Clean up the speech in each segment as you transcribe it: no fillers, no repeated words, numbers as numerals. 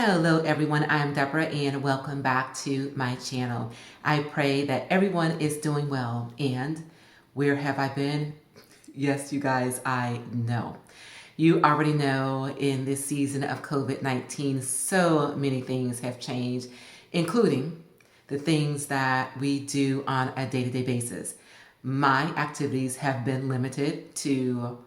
Hello everyone, I'm Deborah and welcome back to my channel. I pray that everyone is doing well. And where have I been? Yes, you guys, I know. You already know in this season of COVID-19, so many things have changed, including the things that we do on a day-to-day basis. My activities have been limited to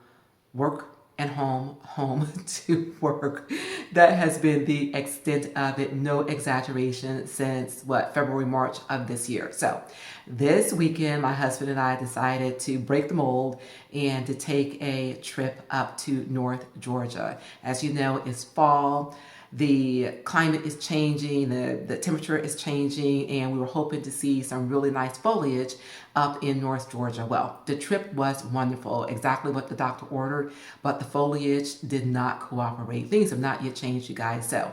work and home, home to work. That has been the extent of it, no exaggeration, since February, March of this year. So this weekend, my husband and I decided to break the mold and to take a trip up to North Georgia. As you know, it's fall. The climate is changing, the temperature is changing, and we were hoping to see some really nice foliage up in North Georgia. Well, the trip was wonderful, exactly what the doctor ordered, but the foliage did not cooperate. Things have not yet changed, you guys. So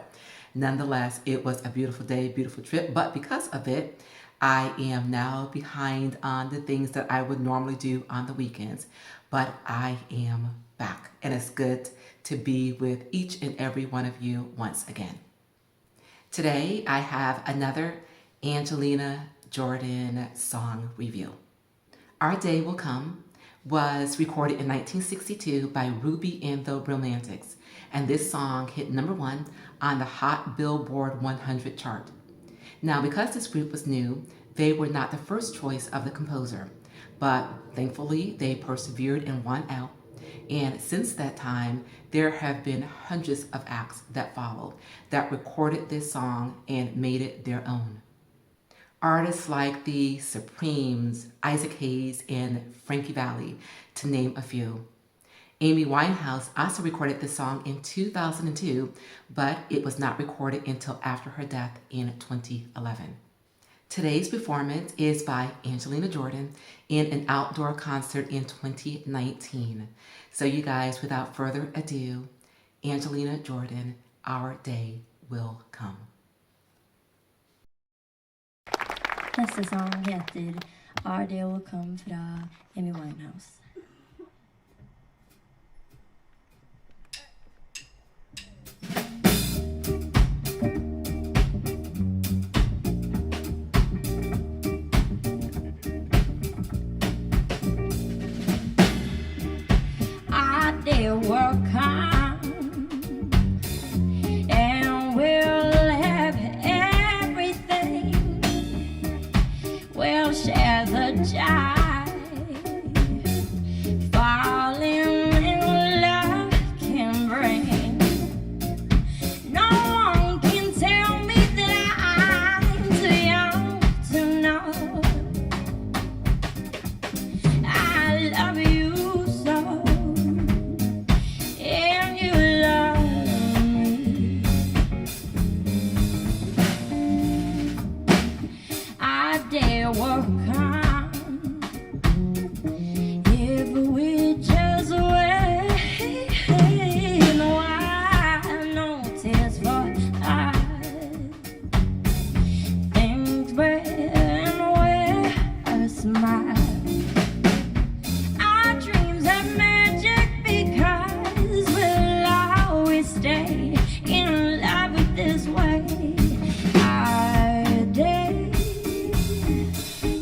nonetheless, it was a beautiful day, beautiful trip, but because of it, I am now behind on the things that I would normally do on the weekends, but I am back, and it's good to be with each and every one of you once again. Today, I have another Angelina Jordan song review. Our Day Will Come was recorded in 1962 by Ruby and the Romantics, and this song hit #1 on the Hot Billboard 100 chart. Now, because this group was new, they were not the first choice of the composer, but thankfully they persevered and won out. And since that time, there have been hundreds of acts that followed that recorded this song and made it their own. Artists like the Supremes, Isaac Hayes, and Frankie Valli, to name a few. Amy Winehouse also recorded this song in 2002, but it was not recorded until after her death in 2011. Today's performance is by Angelina Jordan in an outdoor concert in 2019. So you guys, without further ado, Angelina Jordan, Our Day Will Come. Nästa sång heter Our Day Will Come från Amy Winehouse. Our day will come and we'll have everything. We'll share the joy, falling in love can bring. No one can tell me that I'm too young to know. I love you so, and you love me. Our day will come if we just wait. No, I no tears for us. Things will wear a smile. Our dreams have magic because we'll always stay in love this way. Our day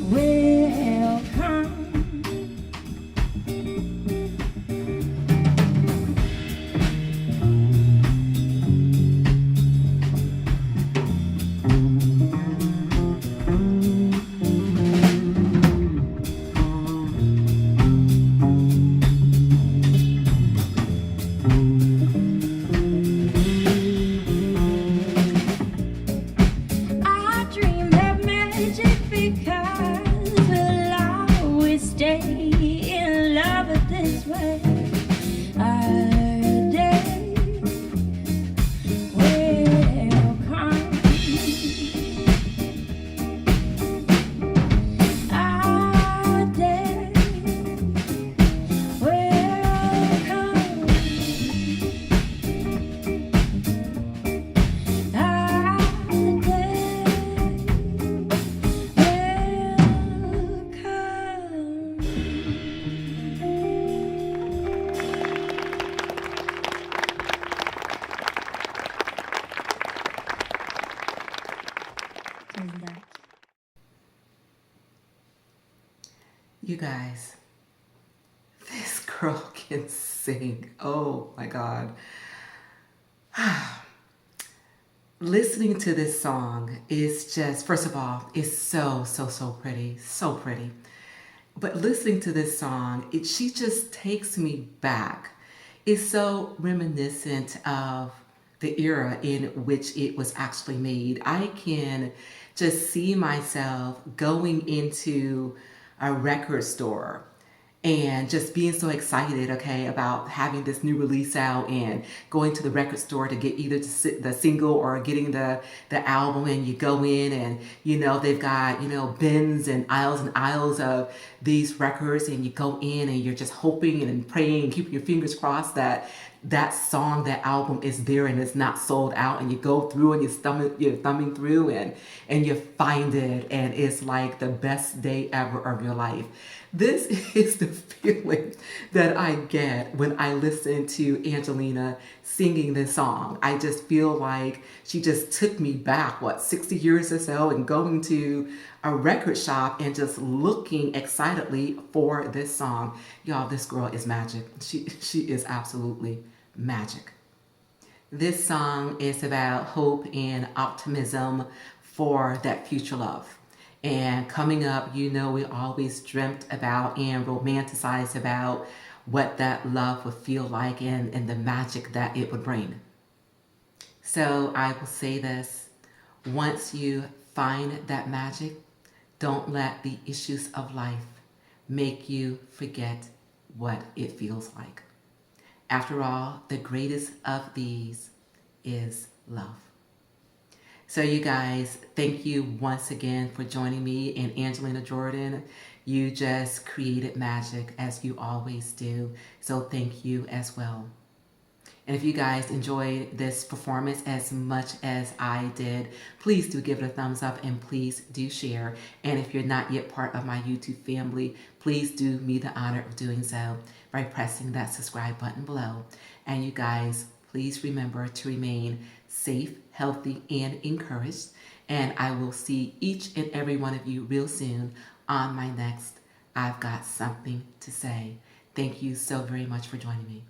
will come. Our dreams have magic because we'll always stay in love this way. Our day will come. Our day will come. Our day will You guys, this girl can sing. Oh my God. Listening to this song is just, first of all, it's so pretty. So pretty. But listening to this song, she just takes me back. It's so reminiscent of the era in which it was actually made. I can just see myself going into a record store and just being so excited, okay, about having this new release out and going to the record store to get either the single or getting the album. And you go in and, they've got, bins and aisles of these records, and you go in and you're just hoping and praying and keeping your fingers crossed that that song, that album is there and it's not sold out. And you go through and you're thumbing through and you find it, and it's like the best day ever of your life. This is the feeling that I get when I listen to Angelina singing this song. I just feel like she just took me back, 60 years or so, and going to a record shop and just looking excitedly for this song. Y'all, this girl is magic. She is absolutely magic. This song is about hope and optimism for that future love. And coming up, we always dreamt about and romanticized about what that love would feel like and the magic that it would bring. So I will say this: once you find that magic, don't let the issues of life make you forget what it feels like. After all, the greatest of these is love. So you guys, thank you once again for joining me and Angelina Jordan. You just created magic, as you always do. So thank you as well. And if you guys enjoyed this performance as much as I did, please do give it a thumbs up and please do share. And if you're not yet part of my YouTube family, please do me the honor of doing so by pressing that subscribe button below. And you guys, please remember to remain safe, healthy, and encouraged. And I will see each and every one of you real soon on my next I've Got Something to Say. Thank you so very much for joining me.